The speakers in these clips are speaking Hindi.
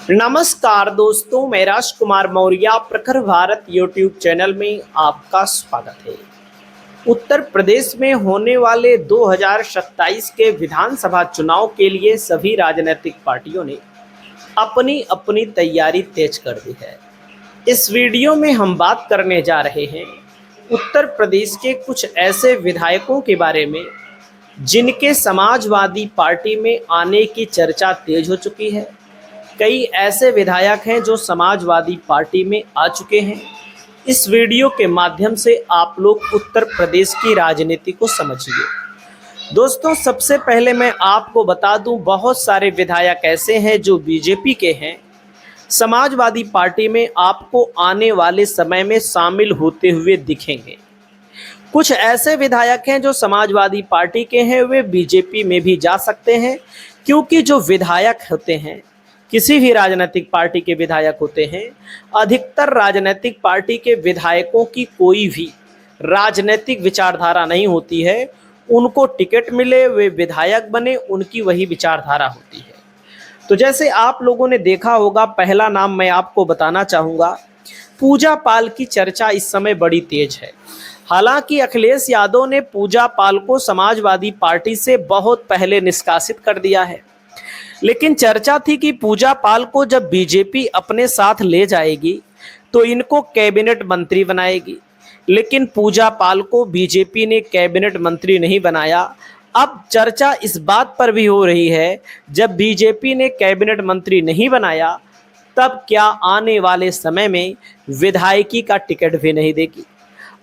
नमस्कार दोस्तों, मैं राजकुमार मौर्य प्रखर भारत यूट्यूब चैनल में आपका स्वागत है। उत्तर प्रदेश में होने वाले 2027 के विधानसभा चुनाव के लिए सभी राजनीतिक पार्टियों ने अपनी अपनी तैयारी तेज कर दी है। इस वीडियो में हम बात करने जा रहे हैं उत्तर प्रदेश के कुछ ऐसे विधायकों के बारे में जिनके समाजवादी पार्टी में आने की चर्चा तेज हो चुकी है। कई ऐसे विधायक हैं जो समाजवादी पार्टी में आ चुके हैं। इस वीडियो के माध्यम से आप लोग उत्तर प्रदेश की राजनीति को समझिए। दोस्तों, सबसे पहले मैं आपको बता दूं, बहुत सारे विधायक ऐसे हैं जो बीजेपी के हैं, समाजवादी पार्टी में आपको आने वाले समय में शामिल होते हुए दिखेंगे। कुछ ऐसे विधायक हैं जो समाजवादी पार्टी के हैं, वे बीजेपी में भी जा सकते हैं, क्योंकि जो विधायक होते हैं, किसी भी राजनीतिक पार्टी के विधायक होते हैं, अधिकतर राजनीतिक पार्टी के विधायकों की कोई भी राजनीतिक विचारधारा नहीं होती है। उनको टिकट मिले, वे विधायक बने, उनकी वही विचारधारा होती है। तो जैसे आप लोगों ने देखा होगा, पहला नाम मैं आपको बताना चाहूँगा, पूजा पाल की चर्चा इस समय बड़ी तेज है। हालांकि अखिलेश यादव ने पूजा पाल को समाजवादी पार्टी से बहुत पहले निष्कासित कर दिया है, लेकिन चर्चा थी कि पूजा पाल को जब बीजेपी अपने साथ ले जाएगी तो इनको कैबिनेट मंत्री बनाएगी, लेकिन पूजा पाल को बीजेपी ने कैबिनेट मंत्री नहीं बनाया। अब चर्चा इस बात पर भी हो रही है, जब बीजेपी ने कैबिनेट मंत्री नहीं बनाया, तब क्या आने वाले समय में विधायकी का टिकट भी नहीं देगी।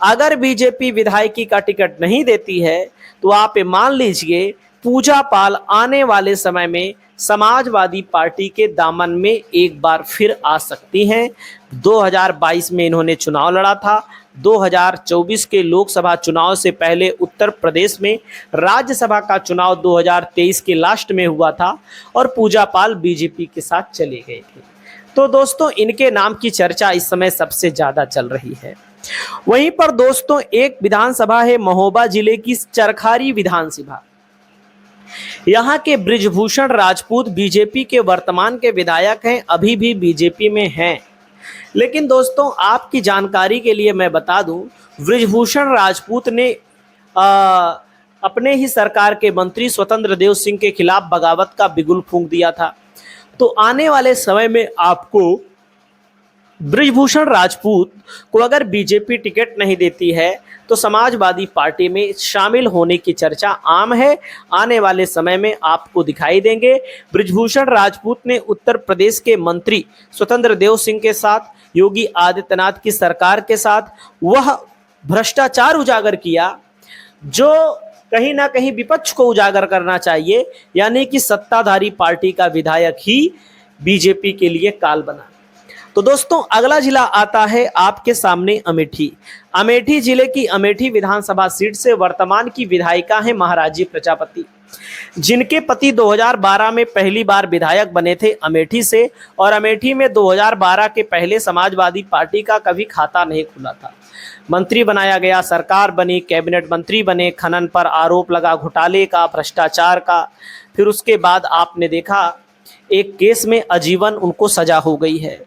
अगर बीजेपी विधायकी का टिकट नहीं देती है तो आप मान लीजिए पूजा पाल आने वाले समय में समाजवादी पार्टी के दामन में एक बार फिर आ सकती हैं। 2022 में इन्होंने चुनाव लड़ा था। 2024 के लोकसभा चुनाव से पहले उत्तर प्रदेश में राज्यसभा का चुनाव 2023 के लास्ट में हुआ था और पूजा पाल बीजेपी के साथ चले गए थे। तो दोस्तों, इनके नाम की चर्चा इस समय सबसे ज़्यादा चल रही है। वहीं पर दोस्तों, एक विधानसभा है महोबा जिले की चरखारी विधानसभा। यहाँ के बृजभूषण राजपूत बीजेपी के वर्तमान के विधायक हैं, अभी भी बीजेपी में हैं। लेकिन दोस्तों, आपकी जानकारी के लिए मैं बता दूं, बृजभूषण राजपूत ने अपने ही सरकार के मंत्री स्वतंत्र देव सिंह के खिलाफ बगावत का बिगुल फूंक दिया था। तो आने वाले समय में आपको बृजभूषण राजपूत को अगर बीजेपी टिकट नहीं देती है तो समाजवादी पार्टी में शामिल होने की चर्चा आम है। आने वाले समय में आपको दिखाई देंगे। बृजभूषण राजपूत ने उत्तर प्रदेश के मंत्री स्वतंत्र देव सिंह के साथ, योगी आदित्यनाथ की सरकार के साथ वह भ्रष्टाचार उजागर किया जो कहीं ना कहीं विपक्ष को उजागर करना चाहिए, यानी कि सत्ताधारी पार्टी का विधायक ही बीजेपी के लिए काल बना। तो दोस्तों, अगला जिला आता है आपके सामने अमेठी। अमेठी जिले की अमेठी विधानसभा सीट से वर्तमान की विधायिका हैं महाराजी प्रजापति, जिनके पति 2012 में पहली बार विधायक बने थे अमेठी से, और अमेठी में 2012 के पहले समाजवादी पार्टी का कभी खाता नहीं खुला था। मंत्री बनाया गया, सरकार बनी, कैबिनेट मंत्री बने, खनन पर आरोप लगा, घोटाले का, भ्रष्टाचार का। फिर उसके बाद आपने देखा एक केस में आजीवन उनको सजा हो गई है।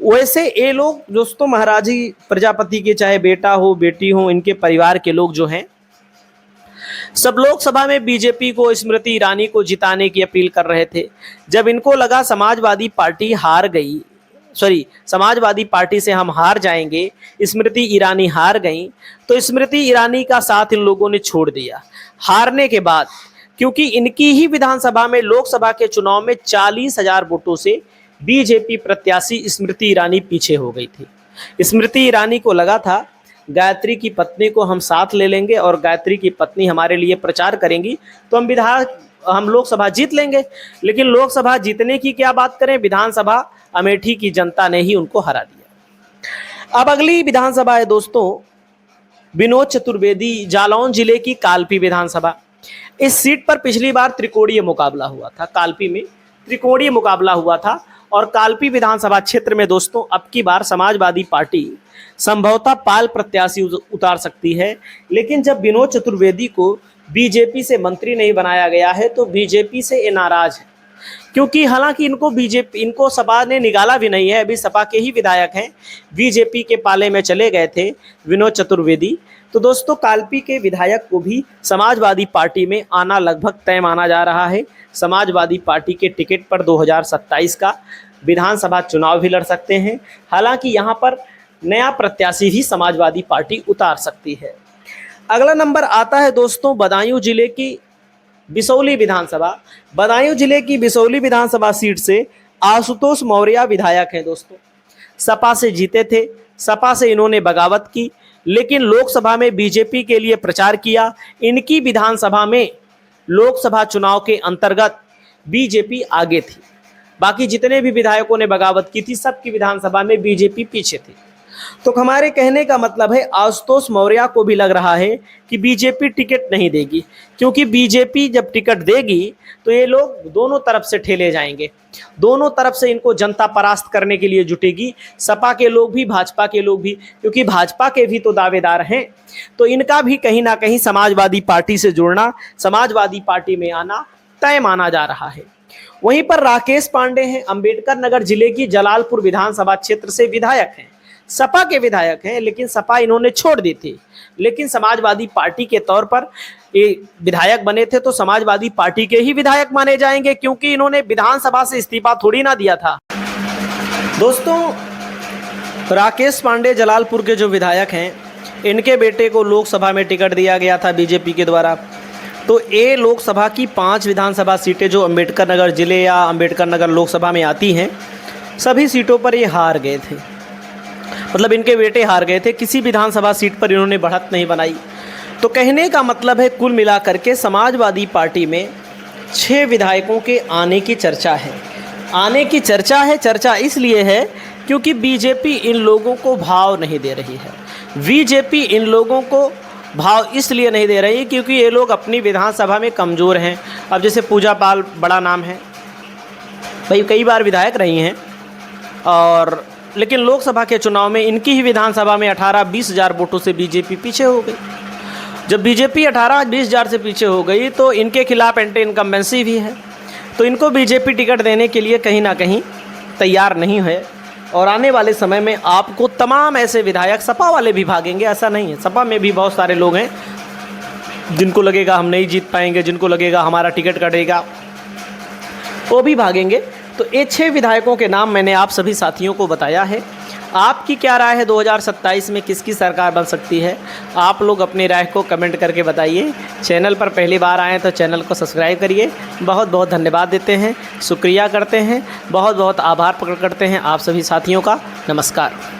वैसे ये लोग दोस्तों, महाराजी प्रजापति के चाहे बेटा हो बेटी हो, इनके परिवार के लोग जो हैं सब लोकसभा में बीजेपी को, स्मृति ईरानी को जिताने की अपील कर रहे थे। जब इनको लगा समाजवादी पार्टी हार गई, समाजवादी पार्टी से हम हार जाएंगे, स्मृति ईरानी हार गई, तो स्मृति ईरानी का साथ इन लोगों ने छोड़ दिया। हारने के बाद, क्योंकि इनकी ही विधानसभा में लोकसभा के चुनाव में 40,000 वोटों से बीजेपी प्रत्याशी स्मृति ईरानी पीछे हो गई थी। स्मृति ईरानी को लगा था गायत्री की पत्नी को हम साथ ले लेंगे और गायत्री की पत्नी हमारे लिए प्रचार करेंगी तो हम लोकसभा जीत लेंगे। लेकिन लोकसभा जीतने की क्या बात करें, विधानसभा अमेठी की जनता ने ही उनको हरा दिया। अब अगली विधानसभा है दोस्तों विनोद चतुर्वेदी, जालौन जिले की कालपी विधानसभा। इस सीट पर पिछली बार त्रिकोणीय मुकाबला हुआ था, कालपी में त्रिकोणीय मुकाबला हुआ था, और कालपी विधानसभा क्षेत्र में दोस्तों अब की बार समाजवादी पार्टी संभवतः पाल प्रत्याशी उतार सकती है। लेकिन जब विनोद चतुर्वेदी को बीजेपी से मंत्री नहीं बनाया गया है तो बीजेपी से ये नाराज है, क्योंकि हालांकि इनको सपा ने निकाला भी नहीं है, अभी सपा के ही विधायक हैं, बीजेपी के पाले में चले गए थे विनोद चतुर्वेदी। तो दोस्तों कालपी के विधायक को भी समाजवादी पार्टी में आना लगभग तय माना जा रहा है। समाजवादी पार्टी के टिकट पर 2027 का विधानसभा चुनाव भी लड़ सकते हैं। हालांकि यहाँ पर नया प्रत्याशी भी समाजवादी पार्टी उतार सकती है। अगला नंबर आता है दोस्तों बदायूं जिले की बिसौली विधानसभा। बदायूं जिले की बिसौली विधानसभा सीट से आशुतोष मौर्य विधायक हैं दोस्तों। सपा से जीते थे, सपा से इन्होंने बगावत की, लेकिन लोकसभा में बीजेपी के लिए प्रचार किया। इनकी विधानसभा में लोकसभा चुनाव के अंतर्गत बीजेपी आगे थी। बाकी जितने भी विधायकों ने बगावत की थी, सबकी विधानसभा में बीजेपी पीछे थी। तो हमारे कहने का मतलब है आशुतोष मौर्य को भी लग रहा है कि बीजेपी टिकट नहीं देगी, क्योंकि बीजेपी जब टिकट देगी तो ये लोग दोनों तरफ से ठेले जाएंगे, दोनों तरफ से इनको जनता परास्त करने के लिए जुटेगी। सपा के लोग भी, भाजपा के लोग भी, क्योंकि भाजपा के भी तो दावेदार हैं। तो इनका भी कहीं ना कहीं समाजवादी पार्टी से जुड़ना, समाजवादी पार्टी में आना तय माना जा रहा है। वहीं पर राकेश पांडे हैं, अंबेडकर नगर जिले की जलालपुर विधानसभा क्षेत्र से विधायक हैं, सपा के विधायक हैं, लेकिन सपा इन्होंने छोड़ दी थी। लेकिन समाजवादी पार्टी के तौर पर ये विधायक बने थे, तो समाजवादी पार्टी के ही विधायक माने जाएंगे, क्योंकि इन्होंने विधानसभा से इस्तीफा थोड़ी ना दिया था। दोस्तों राकेश पांडे जलालपुर के जो विधायक हैं, इनके बेटे को लोकसभा में टिकट दिया गया था बीजेपी के द्वारा। तो ये लोकसभा की 5 विधानसभा सीटें जो अंबेडकर नगर जिले या अंबेडकर नगर लोकसभा में आती हैं, सभी सीटों पर ये हार गए थे। मतलब इनके बेटे हार गए थे, किसी विधानसभा सीट पर इन्होंने बढ़त नहीं बनाई। तो कहने का मतलब है कुल मिलाकर के समाजवादी पार्टी में 6 विधायकों के आने की चर्चा है। आने की चर्चा है, चर्चा इसलिए है क्योंकि बीजेपी इन लोगों को भाव नहीं दे रही है। बीजेपी इन लोगों को भाव इसलिए नहीं दे रही क्योंकि ये लोग अपनी विधानसभा में कमज़ोर हैं। अब जैसे पूजा पाल बड़ा नाम है भाई, कई बार विधायक रही हैं, और लेकिन लोकसभा के चुनाव में इनकी ही विधानसभा में 18-20 हज़ार वोटों से बीजेपी पीछे हो गई। जब बीजेपी 18-20 हज़ार से पीछे हो गई तो इनके खिलाफ एंटी इनकम्बेंसी भी है, तो इनको बीजेपी टिकट देने के लिए कहीं ना कहीं तैयार नहीं है। और आने वाले समय में आपको तमाम ऐसे विधायक, सपा वाले भी भागेंगे, ऐसा नहीं है, सपा में भी बहुत सारे लोग हैं जिनको लगेगा हम नहीं जीत पाएंगे, जिनको लगेगा हमारा टिकट कटेगा, वो भी भागेंगे। तो ये 6 विधायकों के नाम मैंने आप सभी साथियों को बताया है। आपकी क्या राय है 2027 में किसकी सरकार बन सकती है? आप लोग अपनी राय को कमेंट करके बताइए। चैनल पर पहली बार आए तो चैनल को सब्सक्राइब करिए। बहुत बहुत धन्यवाद देते हैं, शुक्रिया करते हैं, बहुत बहुत आभार प्रकट करते हैं आप सभी साथियों का। नमस्कार।